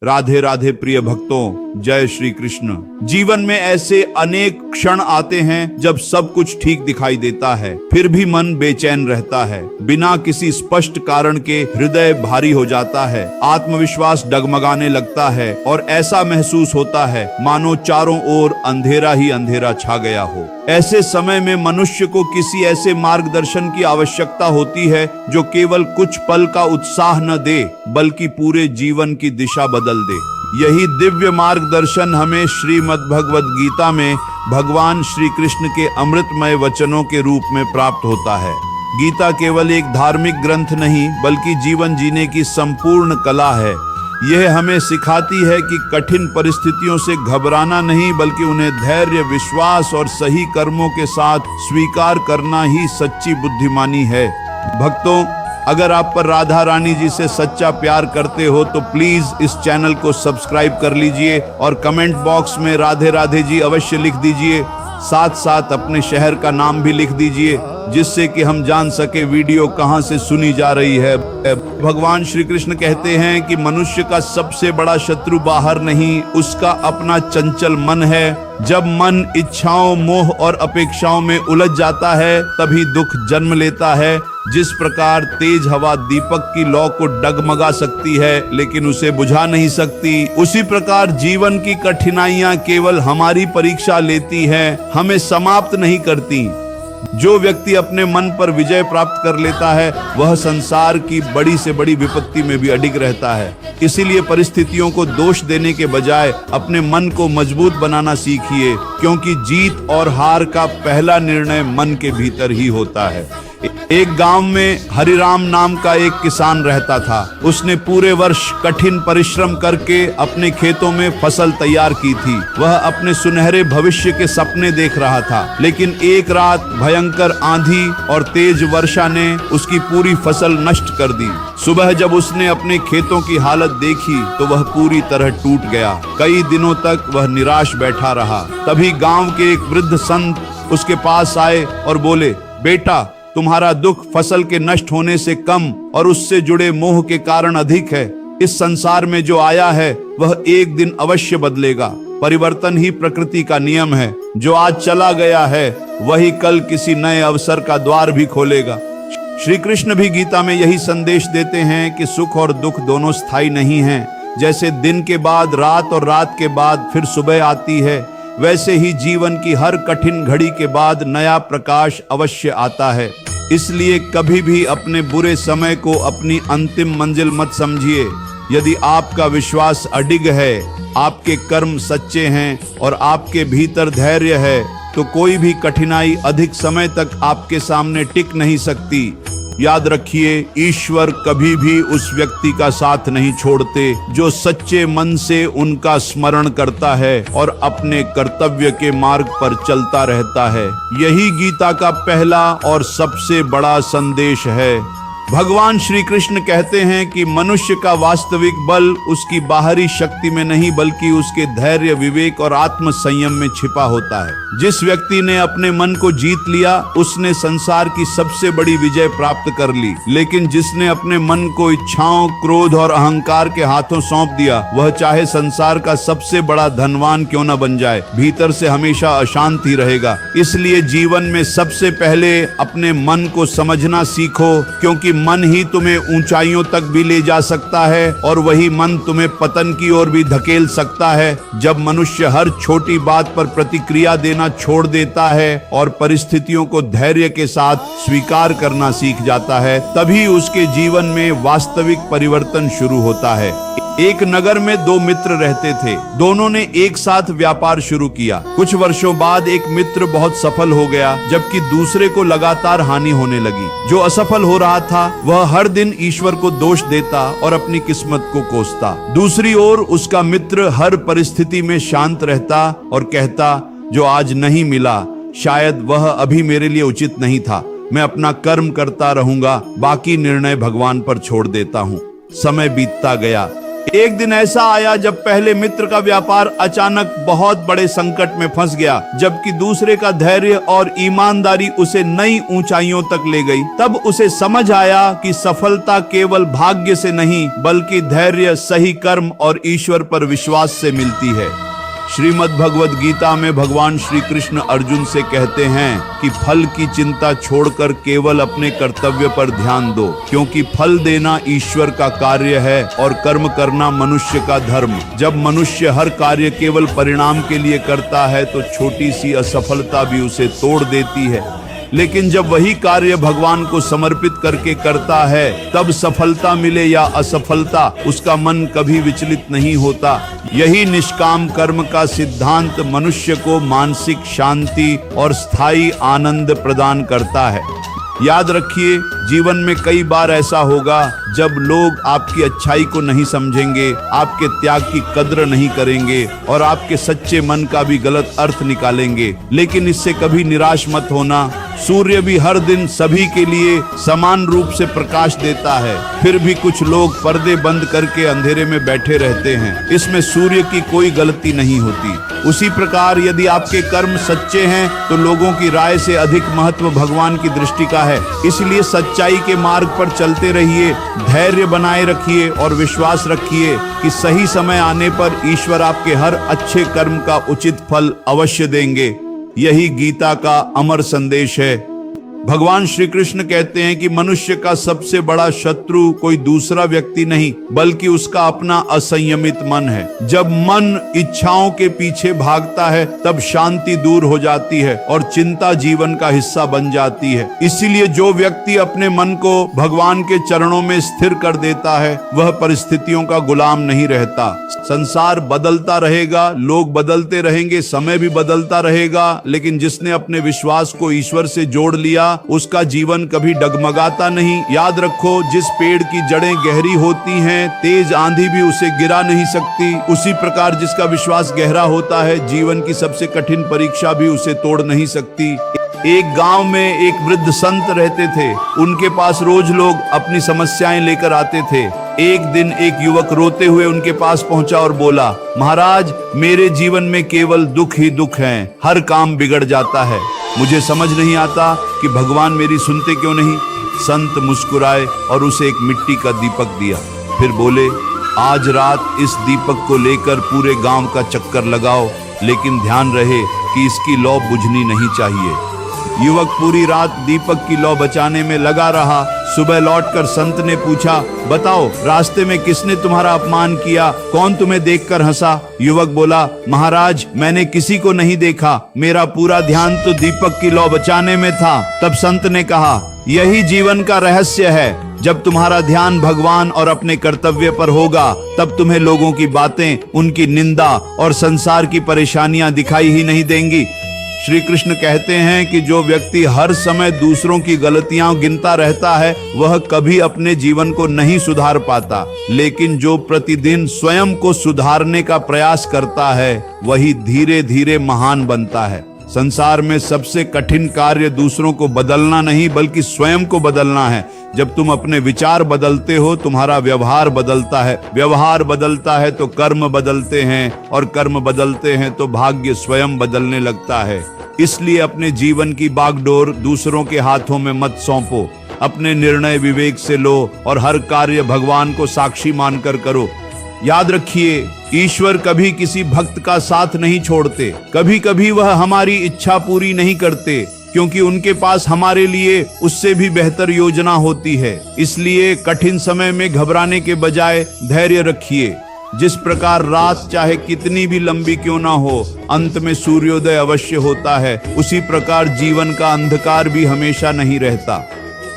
राधे राधे प्रिय भक्तों, जय श्री कृष्ण। जीवन में ऐसे अनेक क्षण आते हैं जब सब कुछ ठीक दिखाई देता है, फिर भी मन बेचैन रहता है। बिना किसी स्पष्ट कारण के हृदय भारी हो जाता है, आत्मविश्वास डगमगाने लगता है और ऐसा महसूस होता है मानो चारों ओर अंधेरा ही अंधेरा छा गया हो। ऐसे समय में मनुष्य को किसी ऐसे मार्गदर्शन की आवश्यकता होती है जो केवल कुछ पल का उत्साह न दे बल्कि पूरे जीवन की दिशा बदल दे। यही दिव्य मार्गदर्शन हमें श्रीमद् भगवद गीता में भगवान श्री कृष्ण के अमृतमय वचनों के रूप में प्राप्त होता है। गीता केवल एक धार्मिक ग्रंथ नहीं बल्कि जीवन जीने की संपूर्ण कला है। यह हमें सिखाती है कि कठिन परिस्थितियों से घबराना नहीं बल्कि उन्हें धैर्य, विश्वास और सही कर्मों के साथ स्वीकार करना ही सच्ची बुद्धिमानी है। भक्तों, अगर आप पर राधा रानी जी से सच्चा प्यार करते हो तो प्लीज इस चैनल को सब्सक्राइब कर लीजिए और कमेंट बॉक्स में राधे राधे जी अवश्य लिख दीजिए। साथ साथ अपने शहर का नाम भी लिख दीजिए जिससे कि हम जान सके वीडियो कहां से सुनी जा रही है। भगवान श्री कृष्ण कहते हैं कि मनुष्य का सबसे बड़ा शत्रु बाहर नहीं, उसका अपना चंचल मन है। जब मन इच्छाओं, मोह और अपेक्षाओं में उलझ जाता है तभी दुख जन्म लेता है। जिस प्रकार तेज हवा दीपक की लौ को डगमगा सकती है लेकिन उसे बुझा नहीं सकती, उसी प्रकार जीवन की कठिनाइयां केवल हमारी परीक्षा लेती हैं, हमें समाप्त नहीं करती। जो व्यक्ति अपने मन पर विजय प्राप्त कर लेता है वह संसार की बड़ी से बड़ी विपत्ति में भी अडिग रहता है। इसीलिए परिस्थितियों को दोष देने के बजाय अपने मन को मजबूत बनाना सीखिए, क्योंकि जीत और हार का पहला निर्णय मन के भीतर ही होता है। एक गांव में हरिराम नाम का एक किसान रहता था। उसने पूरे वर्ष कठिन परिश्रम करके अपने खेतों में फसल तैयार की थी। वह अपने सुनहरे भविष्य के सपने देख रहा था, लेकिन एक रात भयंकर आंधी और तेज वर्षा ने उसकी पूरी फसल नष्ट कर दी। सुबह जब उसने अपने खेतों की हालत देखी तो वह पूरी तरह टूट गया। कई दिनों तक वह निराश बैठा रहा। तभी गांव के एक वृद्ध संत उसके पास आए और बोले, बेटा, तुम्हारा दुख फसल के नष्ट होने से कम और उससे जुड़े मोह के कारण अधिक है। इस संसार में जो आया है वह एक दिन अवश्य बदलेगा। परिवर्तन ही प्रकृति का नियम है। जो आज चला गया है वही कल किसी नए अवसर का द्वार भी खोलेगा। श्री कृष्ण भी गीता में यही संदेश देते हैं कि सुख और दुख दोनों स्थायी नहीं हैं। जैसे दिन के बाद रात और रात के बाद फिर सुबह आती है, वैसे ही जीवन की हर कठिन घड़ी के बाद नया प्रकाश अवश्य आता है। इसलिए कभी भी अपने बुरे समय को अपनी अंतिम मंजिल मत समझिए। यदि आपका विश्वास अडिग है, आपके कर्म सच्चे हैं और आपके भीतर धैर्य है तो कोई भी कठिनाई अधिक समय तक आपके सामने टिक नहीं सकती। याद रखिए, ईश्वर कभी भी उस व्यक्ति का साथ नहीं छोड़ते जो सच्चे मन से उनका स्मरण करता है और अपने कर्तव्य के मार्ग पर चलता रहता है। यही गीता का पहला और सबसे बड़ा संदेश है। भगवान श्री कृष्ण कहते हैं कि मनुष्य का वास्तविक बल उसकी बाहरी शक्ति में नहीं बल्कि उसके धैर्य, विवेक और आत्म संयम में छिपा होता है। जिस व्यक्ति ने अपने मन को जीत लिया उसने संसार की सबसे बड़ी विजय प्राप्त कर ली, लेकिन जिसने अपने मन को इच्छाओं, क्रोध और अहंकार के हाथों सौंप दिया वह चाहे संसार का सबसे बड़ा धनवान क्यों न बन जाए, भीतर से हमेशा अशांत ही रहेगा। इसलिए जीवन में सबसे पहले अपने मन को समझना सीखो, क्योंकि मन ही तुम्हें ऊंचाइयों तक भी ले जा सकता है और वही मन तुम्हें पतन की ओर भी धकेल सकता है। जब मनुष्य हर छोटी बात पर प्रतिक्रिया देना छोड़ देता है और परिस्थितियों को धैर्य के साथ स्वीकार करना सीख जाता है, तभी उसके जीवन में वास्तविक परिवर्तन शुरू होता है। एक नगर में दो मित्र रहते थे। दोनों ने एक साथ व्यापार शुरू किया। कुछ वर्षों बाद एक मित्र बहुत सफल हो गया, जबकि दूसरे को लगातार हानि होने लगी। जो असफल हो रहा था वह हर दिन ईश्वर को दोष देता और अपनी किस्मत को कोसता। दूसरी ओर उसका मित्र हर परिस्थिति में शांत रहता और कहता, जो आज नहीं मिला शायद वह अभी मेरे लिए उचित नहीं था। मैं अपना कर्म करता रहूंगा, बाकी निर्णय भगवान पर छोड़ देता हूँ। समय बीतता गया। एक दिन ऐसा आया जब पहले मित्र का व्यापार अचानक बहुत बड़े संकट में फंस गया, जबकि दूसरे का धैर्य और ईमानदारी उसे नई ऊंचाइयों तक ले गई। तब उसे समझ आया कि सफलता केवल भाग्य से नहीं बल्कि धैर्य, सही कर्म और ईश्वर पर विश्वास से मिलती है। श्रीमद् भगवद गीता में भगवान श्री कृष्ण अर्जुन से कहते हैं कि फल की चिंता छोड़कर केवल अपने कर्तव्य पर ध्यान दो, क्योंकि फल देना ईश्वर का कार्य है और कर्म करना मनुष्य का धर्म। जब मनुष्य हर कार्य केवल परिणाम के लिए करता है तो छोटी सी असफलता भी उसे तोड़ देती है, लेकिन जब वही कार्य भगवान को समर्पित करके करता है तब सफलता मिले या असफलता उसका मन कभी विचलित नहीं होता। यही निष्काम कर्म का सिद्धांत मनुष्य को मानसिक शांति और स्थायी आनंद प्रदान करता है। याद रखिए, जीवन में कई बार ऐसा होगा जब लोग आपकी अच्छाई को नहीं समझेंगे, आपके त्याग की कद्र नहीं करेंगे और आपके सच्चे मन का भी गलत अर्थ निकालेंगे, लेकिन इससे कभी निराश मत होना। सूर्य भी हर दिन सभी के लिए समान रूप से प्रकाश देता है, फिर भी कुछ लोग पर्दे बंद करके अंधेरे में बैठे रहते हैं। इसमें सूर्य की कोई गलती नहीं होती। उसी प्रकार यदि आपके कर्म सच्चे हैं तो लोगों की राय से अधिक महत्व भगवान की दृष्टि का है। इसलिए सच्चाई के मार्ग पर चलते रहिए, धैर्य बनाए रखिए और विश्वास रखिए कि सही समय आने पर ईश्वर आपके हर अच्छे कर्म का उचित फल अवश्य देंगे। यही गीता का अमर संदेश है। भगवान श्री कृष्ण कहते हैं कि मनुष्य का सबसे बड़ा शत्रु कोई दूसरा व्यक्ति नहीं बल्कि उसका अपना असंयमित मन है। जब मन इच्छाओं के पीछे भागता है तब शांति दूर हो जाती है और चिंता जीवन का हिस्सा बन जाती है। इसीलिए जो व्यक्ति अपने मन को भगवान के चरणों में स्थिर कर देता है वह परिस्थितियों का गुलाम नहीं रहता। संसार बदलता रहेगा, लोग बदलते रहेंगे, समय भी बदलता रहेगा, लेकिन जिसने अपने विश्वास को ईश्वर से जोड़ लिया उसका जीवन कभी डगमगाता नहीं। याद रखो, जिस पेड़ की जड़ें गहरी होती हैं तेज आंधी भी उसे गिरा नहीं सकती। उसी प्रकार जिसका विश्वास गहरा होता है जीवन की सबसे कठिन परीक्षा भी उसे तोड़ नहीं सकती। एक गांव में एक वृद्ध संत रहते थे। उनके पास रोज लोग अपनी समस्याएं लेकर आते थे। एक दिन एक युवक रोते हुए उनके पास पहुंचा और बोला, महाराज, मेरे जीवन में केवल दुख ही दुख हैं, हर काम बिगड़ जाता है, मुझे समझ नहीं आता कि भगवान मेरी सुनते क्यों नहीं। संत मुस्कुराए और उसे एक मिट्टी का दीपक दिया, फिर बोले, आज रात इस दीपक को लेकर पूरे गांव का चक्कर लगाओ, लेकिन ध्यान रहे कि इसकी लौ बुझनी नहीं चाहिए। युवक पूरी रात दीपक की लौ बचाने में लगा रहा। सुबह लौटकर संत ने पूछा, बताओ, रास्ते में किसने तुम्हारा अपमान किया, कौन तुम्हें देखकर हंसा? युवक बोला, महाराज, मैंने किसी को नहीं देखा, मेरा पूरा ध्यान तो दीपक की लौ बचाने में था। तब संत ने कहा, यही जीवन का रहस्य है। जब तुम्हारा ध्यान भगवान और अपने कर्तव्य पर होगा तब तुम्हें लोगों की बातें, उनकी निंदा और संसार की परेशानियां दिखाई ही नहीं देंगी। श्री कृष्ण कहते हैं कि जो व्यक्ति हर समय दूसरों की गलतियां गिनता रहता है वह कभी अपने जीवन को नहीं सुधार पाता, लेकिन जो प्रतिदिन स्वयं को सुधारने का प्रयास करता है वही धीरे धीरे महान बनता है। संसार में सबसे कठिन कार्य दूसरों को बदलना नहीं बल्कि स्वयं को बदलना है। जब तुम अपने विचार बदलते हो तुम्हारा व्यवहार बदलता है, व्यवहार बदलता है तो कर्म बदलते हैं और कर्म बदलते हैं तो भाग्य स्वयं बदलने लगता है। इसलिए अपने जीवन की बागडोर दूसरों के हाथों में मत सौंपो। अपने निर्णय विवेक से लो और हर कार्य भगवान को साक्षी मानकर करो। याद रखिए, ईश्वर कभी किसी भक्त का साथ नहीं छोड़ते। कभी कभी वह हमारी इच्छा पूरी नहीं करते क्योंकि उनके पास हमारे लिए उससे भी बेहतर योजना होती है। इसलिए कठिन समय में घबराने के बजाय धैर्य रखिए। जिस प्रकार रात चाहे कितनी भी लंबी क्यों ना हो, अंत में सूर्योदय अवश्य होता है, उसी प्रकार जीवन का अंधकार भी हमेशा नहीं रहता।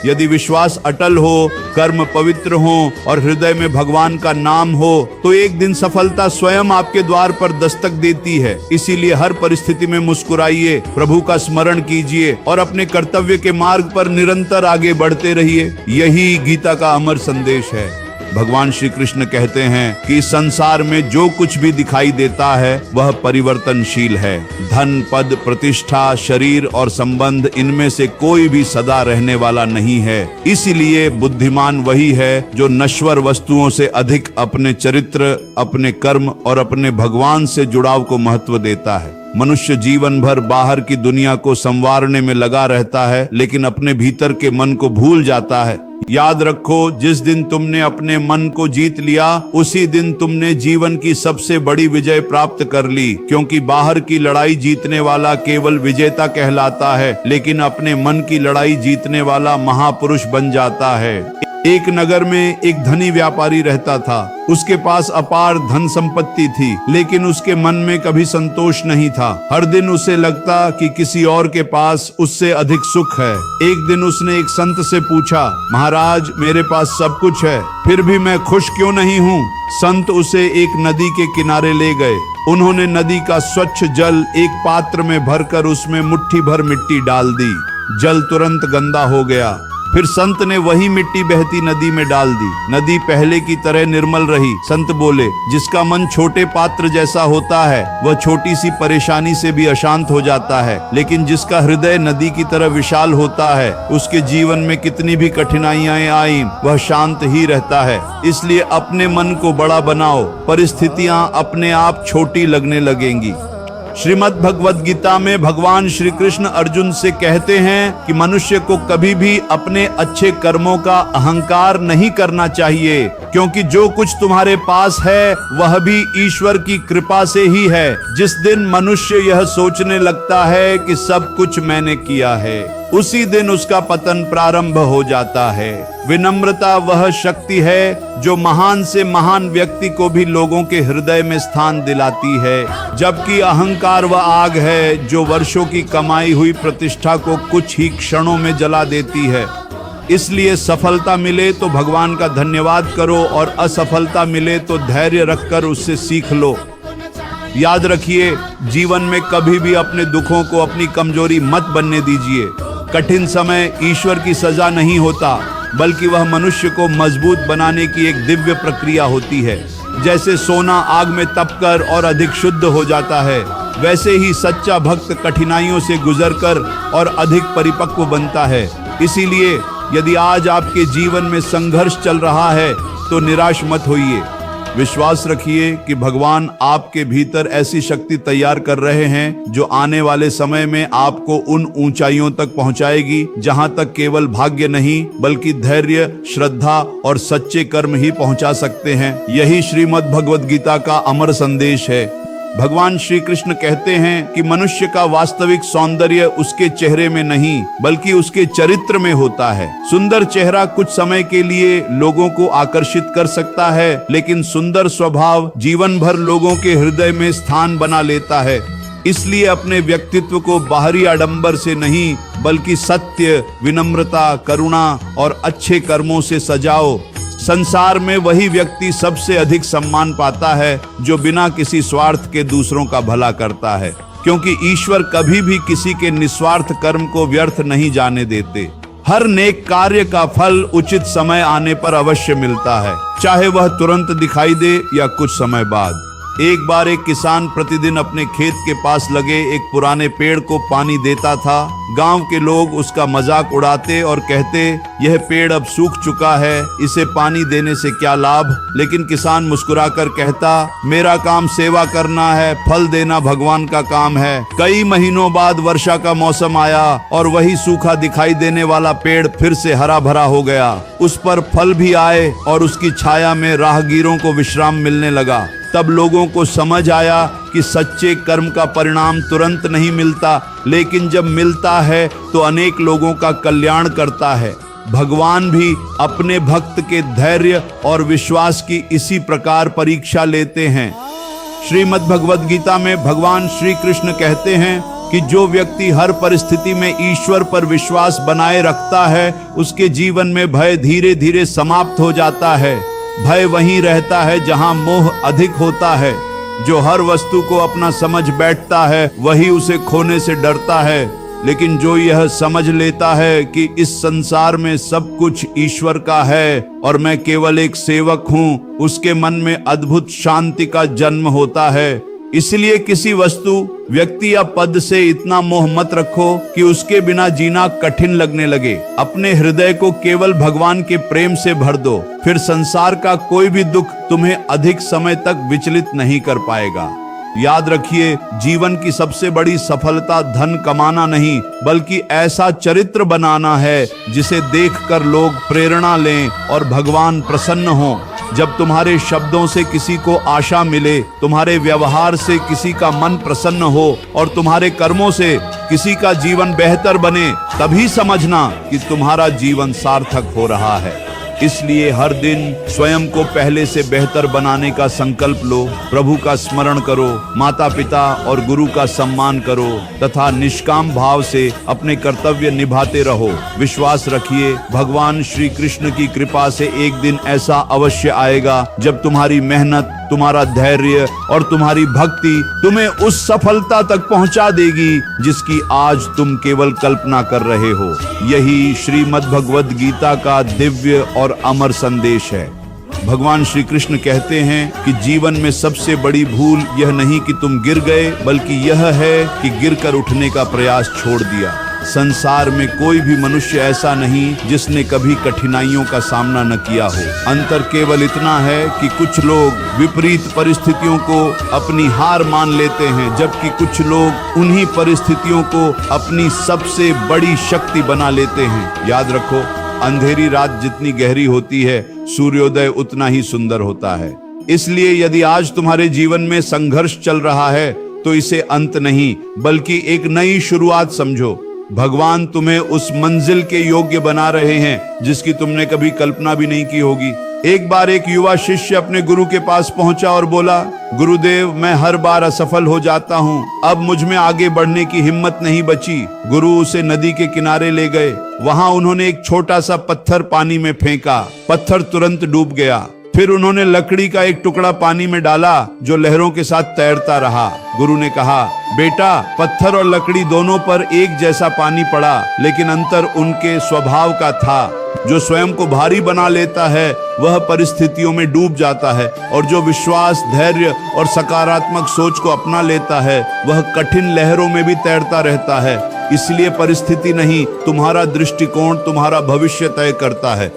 यदि विश्वास अटल हो, कर्म पवित्र हो और हृदय में भगवान का नाम हो तो एक दिन सफलता स्वयं आपके द्वार पर दस्तक देती है। इसीलिए हर परिस्थिति में मुस्कुराइए, प्रभु का स्मरण कीजिए और अपने कर्तव्य के मार्ग पर निरंतर आगे बढ़ते रहिए। यही गीता का अमर संदेश है। भगवान श्री कृष्ण कहते हैं कि संसार में जो कुछ भी दिखाई देता है वह परिवर्तनशील है। धन, पद, प्रतिष्ठा, शरीर और संबंध, इनमें से कोई भी सदा रहने वाला नहीं है। इसीलिए बुद्धिमान वही है जो नश्वर वस्तुओं से अधिक अपने चरित्र, अपने कर्म और अपने भगवान से जुड़ाव को महत्व देता है। मनुष्य जीवन भर बाहर की दुनिया को संवारने में लगा रहता है, लेकिन अपने भीतर के मन को भूल जाता है। याद रखो, जिस दिन तुमने अपने मन को जीत लिया, उसी दिन तुमने जीवन की सबसे बड़ी विजय प्राप्त कर ली। क्योंकि बाहर की लड़ाई जीतने वाला केवल विजेता कहलाता है, लेकिन अपने मन की लड़ाई जीतने वाला महापुरुष बन जाता है। एक नगर में एक धनी व्यापारी रहता था। उसके पास अपार धन संपत्ति थी, लेकिन उसके मन में कभी संतोष नहीं था। हर दिन उसे लगता कि किसी और के पास उससे अधिक सुख है। एक दिन उसने एक संत से पूछा, महाराज, मेरे पास सब कुछ है, फिर भी मैं खुश क्यों नहीं हूँ? संत उसे एक नदी के किनारे ले गए। उन्होंने नदी का स्वच्छ जल एक पात्र में भरकर उसमें मुट्ठी भर मिट्टी डाल दी। जल तुरंत गंदा हो गया। फिर संत ने वही मिट्टी बहती नदी में डाल दी। नदी पहले की तरह निर्मल रही। संत बोले, जिसका मन छोटे पात्र जैसा होता है वह छोटी सी परेशानी से भी अशांत हो जाता है, लेकिन जिसका हृदय नदी की तरह विशाल होता है, उसके जीवन में कितनी भी कठिनाइयां आईं वह शांत ही रहता है। इसलिए अपने मन को बड़ा बनाओ, परिस्थितियां अपने आप छोटी लगने लगेंगी। श्रीमद् भगवद गीता में भगवान श्री कृष्ण अर्जुन से कहते हैं कि मनुष्य को कभी भी अपने अच्छे कर्मों का अहंकार नहीं करना चाहिए, क्योंकि जो कुछ तुम्हारे पास है वह भी ईश्वर की कृपा से ही है। जिस दिन मनुष्य यह सोचने लगता है कि सब कुछ मैंने किया है, उसी दिन उसका पतन प्रारंभ हो जाता है। विनम्रता वह शक्ति है जो महान से महान व्यक्ति को भी लोगों के हृदय में स्थान दिलाती है, जबकि अहंकार वह आग है जो वर्षों की कमाई हुई प्रतिष्ठा को कुछ ही क्षणों में जला देती है। इसलिए सफलता मिले तो भगवान का धन्यवाद करो और असफलता मिले तो धैर्य रखकर उससे सीख लो। याद रखिए, जीवन में कभी भी अपने दुखों को अपनी कमजोरी मत बनने दीजिए। कठिन समय ईश्वर की सजा नहीं होता, बल्कि वह मनुष्य को मजबूत बनाने की एक दिव्य प्रक्रिया होती है। जैसे सोना आग में तपकर और अधिक शुद्ध हो जाता है, वैसे ही सच्चा भक्त कठिनाइयों से गुजरकर और अधिक परिपक्व बनता है। इसीलिए यदि आज आपके जीवन में संघर्ष चल रहा है तो निराश मत होइए। विश्वास रखिए कि भगवान आपके भीतर ऐसी शक्ति तैयार कर रहे हैं जो आने वाले समय में आपको उन ऊंचाइयों तक पहुंचाएगी जहां तक केवल भाग्य नहीं बल्कि धैर्य, श्रद्धा और सच्चे कर्म ही पहुंचा सकते हैं। यही श्रीमद् भगवद गीता का अमर संदेश है। भगवान श्री कृष्ण कहते हैं कि मनुष्य का वास्तविक सौंदर्य उसके चेहरे में नहीं बल्कि उसके चरित्र में होता है। सुंदर चेहरा कुछ समय के लिए लोगों को आकर्षित कर सकता है, लेकिन सुंदर स्वभाव जीवन भर लोगों के हृदय में स्थान बना लेता है। इसलिए अपने व्यक्तित्व को बाहरी आडंबर से नहीं बल्कि सत्य, विनम्रता, करुणा और अच्छे कर्मों से सजाओ। संसार में वही व्यक्ति सबसे अधिक सम्मान पाता है जो बिना किसी स्वार्थ के दूसरों का भला करता है, क्योंकि ईश्वर कभी भी किसी के निस्वार्थ कर्म को व्यर्थ नहीं जाने देते। हर नेक कार्य का फल उचित समय आने पर अवश्य मिलता है, चाहे वह तुरंत दिखाई दे या कुछ समय बाद। एक बार एक किसान प्रतिदिन अपने खेत के पास लगे एक पुराने पेड़ को पानी देता था। गांव के लोग उसका मजाक उड़ाते और कहते, यह पेड़ अब सूख चुका है, इसे पानी देने से क्या लाभ। लेकिन किसान मुस्कुराकर कहता, मेरा काम सेवा करना है, फल देना भगवान का काम है। कई महीनों बाद वर्षा का मौसम आया और वही सूखा दिखाई देने वाला पेड़ फिर से हरा भरा हो गया। उस पर फल भी आए और उसकी छाया में राहगीरों को विश्राम मिलने लगा। तब लोगों को समझ आया कि सच्चे कर्म का परिणाम तुरंत नहीं मिलता, लेकिन जब मिलता है तो अनेक लोगों का कल्याण करता है। भगवान भी अपने भक्त के धैर्य और विश्वास की इसी प्रकार परीक्षा लेते हैं। श्रीमद् भगवद गीता में भगवान श्री कृष्ण कहते हैं कि जो व्यक्ति हर परिस्थिति में ईश्वर पर विश्वास बनाए रखता है, उसके जीवन में भय धीरे धीरे समाप्त हो जाता है। भय वहीं रहता है जहां मोह अधिक होता है। जो हर वस्तु को अपना समझ बैठता है वही उसे खोने से डरता है, लेकिन जो यह समझ लेता है कि इस संसार में सब कुछ ईश्वर का है और मैं केवल एक सेवक हूँ, उसके मन में अद्भुत शांति का जन्म होता है। इसलिए किसी वस्तु, व्यक्ति या पद से इतना मोह मत रखो कि उसके बिना जीना कठिन लगने लगे। अपने हृदय को केवल भगवान के प्रेम से भर दो, फिर संसार का कोई भी दुख तुम्हें अधिक समय तक विचलित नहीं कर पाएगा। याद रखिए, जीवन की सबसे बड़ी सफलता धन कमाना नहीं, बल्कि ऐसा चरित्र बनाना है जिसे देखकर लोग प्रेरणा लें और भगवान प्रसन्न हो। जब तुम्हारे शब्दों से किसी को आशा मिले, तुम्हारे व्यवहार से किसी का मन प्रसन्न हो और तुम्हारे कर्मों से किसी का जीवन बेहतर बने, तभी समझना कि तुम्हारा जीवन सार्थक हो रहा है। इसलिए हर दिन स्वयं को पहले से बेहतर बनाने का संकल्प लो, प्रभु का स्मरण करो, माता पिता और गुरु का सम्मान करो तथा निष्काम भाव से अपने कर्तव्य निभाते रहो। विश्वास रखिए, भगवान श्री कृष्ण की कृपा से एक दिन ऐसा अवश्य आएगा जब तुम्हारी मेहनत, तुम्हारा धैर्य और तुम्हारी भक्ति तुम्हें उस सफलता तक पहुंचा देगी जिसकी आज तुम केवल कल्पना कर रहे हो। यही श्रीमद् भगवद गीता का दिव्य और अमर संदेश है। भगवान श्री कृष्ण कहते हैं कि जीवन में सबसे बड़ी भूल यह नहीं कि तुम गिर गए, बल्कि यह है कि गिरकर उठने का प्रयास छोड़ दिया। संसार में कोई भी मनुष्य ऐसा नहीं जिसने कभी कठिनाइयों का सामना न किया हो। अंतर केवल इतना है कि कुछ लोग विपरीत परिस्थितियों को अपनी हार मान लेते हैं, जबकि कुछ लोग उन्हीं परिस्थितियों को अपनी सबसे बड़ी शक्ति बना लेते हैं। याद रखो, अंधेरी रात जितनी गहरी होती है, सूर्योदय उतना ही सुंदर होता है। इसलिए यदि आज तुम्हारे जीवन में संघर्ष चल रहा है तो इसे अंत नहीं, बल्कि एक नई शुरुआत समझो। भगवान तुम्हें उस मंजिल के योग्य बना रहे हैं जिसकी तुमने कभी कल्पना भी नहीं की होगी। एक बार एक युवा शिष्य अपने गुरु के पास पहुंचा और बोला, गुरुदेव, मैं हर बार असफल हो जाता हूं, अब मुझ में आगे बढ़ने की हिम्मत नहीं बची। गुरु उसे नदी के किनारे ले गए। वहां उन्होंने एक छोटा सा पत्थर पानी में फेंका। पत्थर तुरंत डूब गया। फिर उन्होंने लकड़ी का एक टुकड़ा पानी में डाला जो लहरों के साथ तैरता रहा। गुरु ने कहा, बेटा, पत्थर और लकड़ी दोनों पर एक जैसा पानी पड़ा, लेकिन अंतर उनके स्वभाव का था। जो स्वयं को भारी बना लेता है वह परिस्थितियों में डूब जाता है, और जो विश्वास, धैर्य और सकारात्मक सोच को अपना लेता है वह कठिन लहरों में भी तैरता रहता है। इसलिए परिस्थिति नहीं, तुम्हारा दृष्टिकोण तुम्हारा भविष्य तय करता है।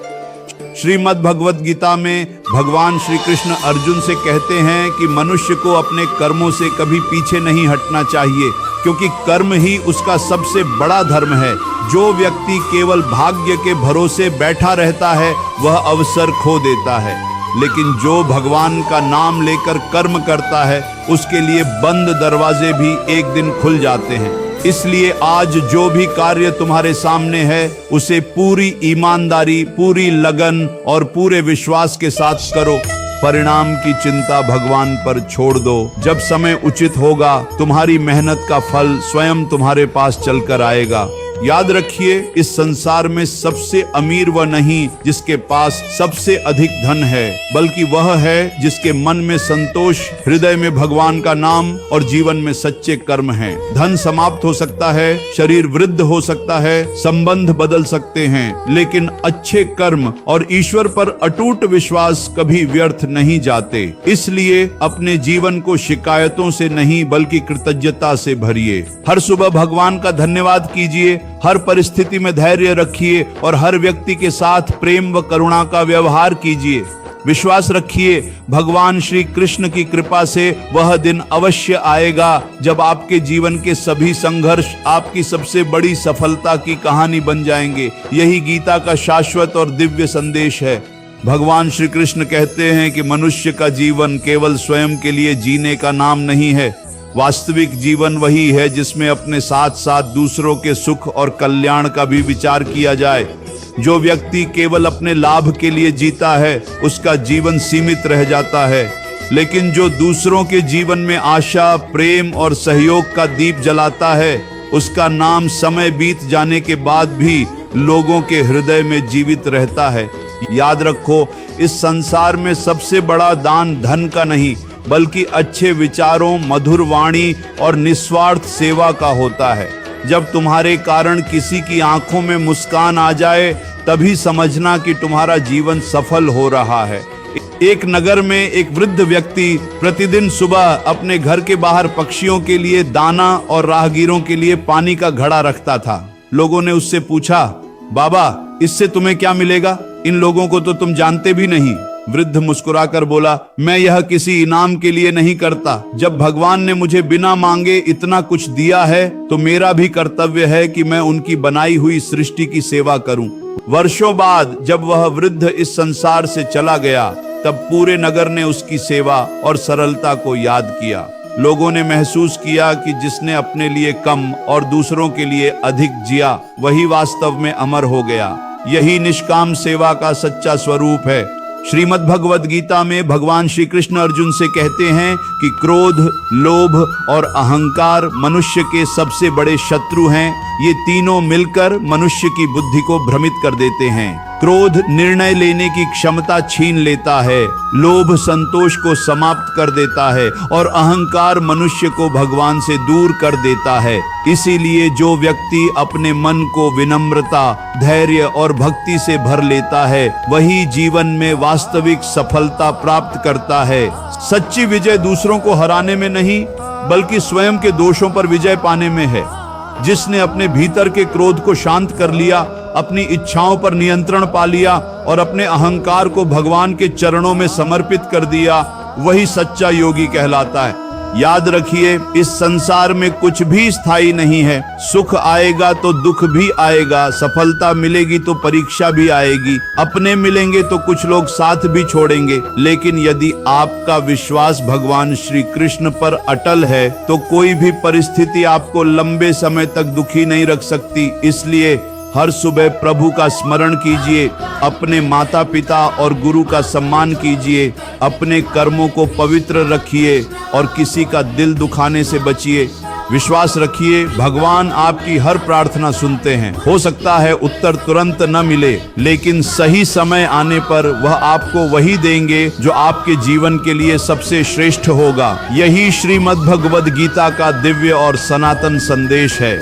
श्रीमद् भगवद गीता में भगवान श्री कृष्ण अर्जुन से कहते हैं कि मनुष्य को अपने कर्मों से कभी पीछे नहीं हटना चाहिए, क्योंकि कर्म ही उसका सबसे बड़ा धर्म है। जो व्यक्ति केवल भाग्य के भरोसे बैठा रहता है वह अवसर खो देता है, लेकिन जो भगवान का नाम लेकर कर्म करता है उसके लिए बंद दरवाजे भी एक दिन खुल जाते हैं। इसलिए आज जो भी कार्य तुम्हारे सामने है उसे पूरी ईमानदारी, पूरी लगन और पूरे विश्वास के साथ करो। परिणाम की चिंता भगवान पर छोड़ दो। जब समय उचित होगा तुम्हारी मेहनत का फल स्वयं तुम्हारे पास चलकर आएगा। याद रखिए, इस संसार में सबसे अमीर वह नहीं जिसके पास सबसे अधिक धन है, बल्कि वह है जिसके मन में संतोष, हृदय में भगवान का नाम और जीवन में सच्चे कर्म हैं। धन समाप्त हो सकता है, शरीर वृद्ध हो सकता है, संबंध बदल सकते हैं, लेकिन अच्छे कर्म और ईश्वर पर अटूट विश्वास कभी व्यर्थ नहीं जाते। इसलिए अपने जीवन को शिकायतों से नहीं बल्कि कृतज्ञता से भरिए। हर सुबह भगवान का धन्यवाद कीजिए, हर परिस्थिति में धैर्य रखिए और हर व्यक्ति के साथ प्रेम व करुणा का व्यवहार कीजिए। विश्वास रखिए, भगवान श्री कृष्ण की कृपा से वह दिन अवश्य आएगा जब आपके जीवन के सभी संघर्ष आपकी सबसे बड़ी सफलता की कहानी बन जाएंगे। यही गीता का शाश्वत और दिव्य संदेश है। भगवान श्री कृष्ण कहते हैं कि मनुष्य का जीवन केवल स्वयं के लिए जीने का नाम नहीं है। वास्तविक जीवन वही है जिसमें अपने साथ साथ दूसरों के सुख और कल्याण का भी विचार किया जाए। जो व्यक्ति केवल अपने लाभ के लिए जीता है उसका जीवन सीमित रह जाता है, लेकिन जो दूसरों के जीवन में आशा, प्रेम और सहयोग का दीप जलाता है उसका नाम समय बीत जाने के बाद भी लोगों के हृदय में जीवित रहता है। याद रखो, इस संसार में सबसे बड़ा दान धन का नहीं बल्कि अच्छे विचारों, मधुर वाणी और निस्वार्थ सेवा का होता है। जब तुम्हारे कारण किसी की आंखों में मुस्कान आ जाए तभी समझना कि तुम्हारा जीवन सफल हो रहा है। एक नगर में एक वृद्ध व्यक्ति प्रतिदिन सुबह अपने घर के बाहर पक्षियों के लिए दाना और राहगीरों के लिए पानी का घड़ा रखता था। लोगों ने उससे पूछा, बाबा इससे तुम्हें क्या मिलेगा? इन लोगों को तो तुम जानते भी नहीं। वृद्ध मुस्कुराकर बोला, मैं यह किसी इनाम के लिए नहीं करता। जब भगवान ने मुझे बिना मांगे इतना कुछ दिया है तो मेरा भी कर्तव्य है कि मैं उनकी बनाई हुई सृष्टि की सेवा करूं। वर्षों बाद जब वह वृद्ध इस संसार से चला गया तब पूरे नगर ने उसकी सेवा और सरलता को याद किया। लोगों ने महसूस किया कि जिसने अपने लिए कम और दूसरों के लिए अधिक जिया वही वास्तव में अमर हो गया। यही निष्काम सेवा का सच्चा स्वरूप है। श्रीमद् भगवद गीता में भगवान श्री कृष्ण अर्जुन से कहते हैं कि क्रोध, लोभ और अहंकार मनुष्य के सबसे बड़े शत्रु हैं। ये तीनों मिलकर मनुष्य की बुद्धि को भ्रमित कर देते हैं। क्रोध निर्णय लेने की क्षमता छीन लेता है, लोभ संतोष को समाप्त कर देता है और अहंकार मनुष्य को भगवान से दूर कर देता है। इसीलिए जो व्यक्ति अपने मन को विनम्रता, धैर्य और भक्ति से भर लेता है वही जीवन में वास्तविक सफलता प्राप्त करता है। सच्ची विजय दूसरों को हराने में नहीं बल्कि स्वयं के दोषों पर विजय पाने में है। जिसने अपने भीतर के क्रोध को शांत कर लिया, अपनी इच्छाओं पर नियंत्रण पा लिया और अपने अहंकार को भगवान के चरणों में समर्पित कर दिया, वही सच्चा योगी कहलाता है। याद रखिए, इस संसार में कुछ भी स्थायी नहीं है। सुख आएगा तो दुख भी आएगा, सफलता मिलेगी तो परीक्षा भी आएगी, अपने मिलेंगे तो कुछ लोग साथ भी छोड़ेंगे। लेकिन यदि आपका विश्वास भगवान श्री कृष्ण पर अटल है तो कोई भी परिस्थिति आपको लंबे समय तक दुखी नहीं रख सकती। इसलिए हर सुबह प्रभु का स्मरण कीजिए, अपने माता पिता और गुरु का सम्मान कीजिए, अपने कर्मों को पवित्र रखिए और किसी का दिल दुखाने से बचिए। विश्वास रखिए, भगवान आपकी हर प्रार्थना सुनते हैं। हो सकता है उत्तर तुरंत न मिले, लेकिन सही समय आने पर वह आपको वही देंगे जो आपके जीवन के लिए सबसे श्रेष्ठ होगा। यही श्रीमद् भगवद गीता का दिव्य और सनातन संदेश है।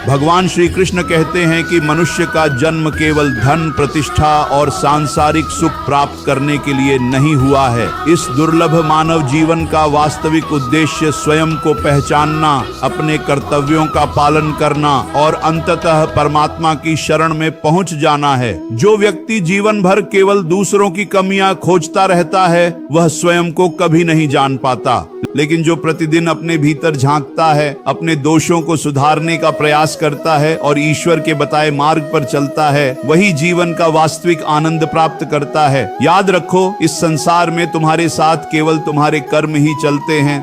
भगवान श्री कृष्ण कहते हैं कि मनुष्य का जन्म केवल धन, प्रतिष्ठा और सांसारिक सुख प्राप्त करने के लिए नहीं हुआ है। इस दुर्लभ मानव जीवन का वास्तविक उद्देश्य स्वयं को पहचानना, अपने कर्तव्यों का पालन करना और अंततः परमात्मा की शरण में पहुंच जाना है। जो व्यक्ति जीवन भर केवल दूसरों की कमियां खोजता रहता है वह स्वयं को कभी नहीं जान पाता। लेकिन जो प्रतिदिन अपने भीतर झांकता है, अपने दोषों को सुधारने का प्रयास करता है और ईश्वर के बताए मार्ग पर चलता है, वही जीवन का वास्तविक आनंद प्राप्त करता है। याद रखो, इस संसार में तुम्हारे साथ केवल तुम्हारे कर्म ही चलते हैं।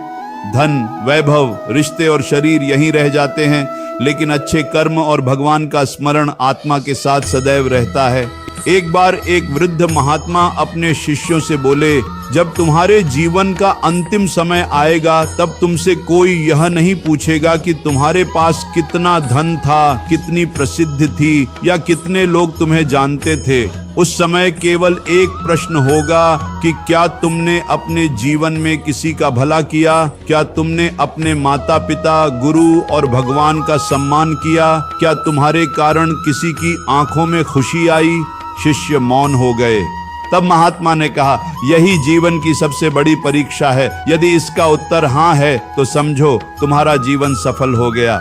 धन, वैभव, रिश्ते और शरीर यहीं रह जाते हैं, लेकिन अच्छे कर्म और भगवान का स्मरण आत्मा के साथ सदैव रहता है। एक बार एक वृद्ध महात्मा अपने शिष्यों से बोले, जब तुम्हारे जीवन का अंतिम समय आएगा तब तुमसे कोई यह नहीं पूछेगा कि तुम्हारे पास कितना धन था, कितनी प्रसिद्धि थी या कितने लोग तुम्हें जानते थे। उस समय केवल एक प्रश्न होगा कि क्या तुमने अपने जीवन में किसी का भला किया? क्या तुमने अपने माता पिता, गुरु और भगवान का सम्मान किया? क्या तुम्हारे कारण किसी की आंखों में खुशी आई? शिष्य मौन हो गए। तब महात्मा ने कहा, यही जीवन की सबसे बड़ी परीक्षा है। यदि इसका उत्तर हाँ है तो समझो तुम्हारा जीवन सफल हो गया।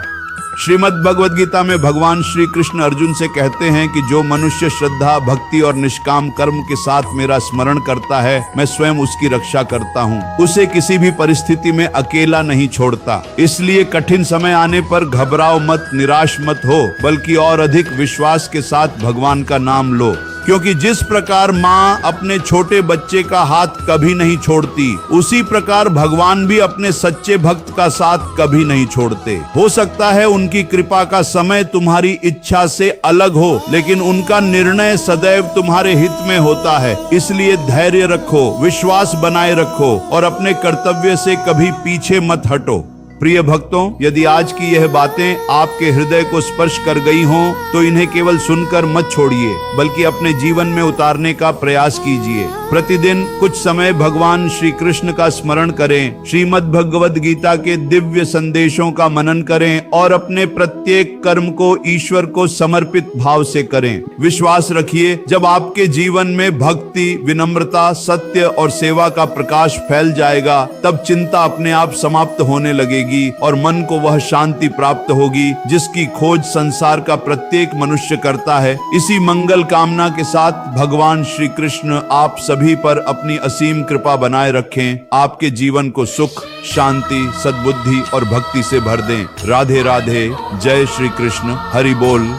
श्रीमद् भगवद गीता में भगवान श्री कृष्ण अर्जुन से कहते हैं कि जो मनुष्य श्रद्धा, भक्ति और निष्काम कर्म के साथ मेरा स्मरण करता है, मैं स्वयं उसकी रक्षा करता हूँ, उसे किसी भी परिस्थिति में अकेला नहीं छोड़ता। इसलिए कठिन समय आने पर घबराओ मत, निराश मत हो, बल्कि और अधिक विश्वास के साथ भगवान का नाम लो। क्योंकि जिस प्रकार माँ अपने छोटे बच्चे का हाथ कभी नहीं छोड़ती, उसी प्रकार भगवान भी अपने सच्चे भक्त का साथ कभी नहीं छोड़ते। हो सकता है उनकी कृपा का समय तुम्हारी इच्छा से अलग हो, लेकिन उनका निर्णय सदैव तुम्हारे हित में होता है। इसलिए धैर्य रखो, विश्वास बनाए रखो और अपने कर्तव्य से कभी पीछे मत हटो। प्रिय भक्तों, यदि आज की यह बातें आपके हृदय को स्पर्श कर गई हों, तो इन्हें केवल सुनकर मत छोड़िए, बल्कि अपने जीवन में उतारने का प्रयास कीजिए। प्रतिदिन कुछ समय भगवान श्री कृष्ण का स्मरण करें, श्रीमद् भगवद गीता के दिव्य संदेशों का मनन करें और अपने प्रत्येक कर्म को ईश्वर को समर्पित भाव से करें। विश्वास रखिए, जब आपके जीवन में भक्ति, विनम्रता, सत्य और सेवा का प्रकाश फैल जाएगा, तब चिंता अपने आप समाप्त होने लगेगी और मन को वह शांति प्राप्त होगी जिसकी खोज संसार का प्रत्येक मनुष्य करता है। इसी मंगल कामना के साथ भगवान श्री कृष्ण आप सभी पर अपनी असीम कृपा बनाए रखें, आपके जीवन को सुख, शांति, सद्बुद्धि और भक्ति से भर दें। राधे राधे। जय श्री कृष्ण। हरि बोल।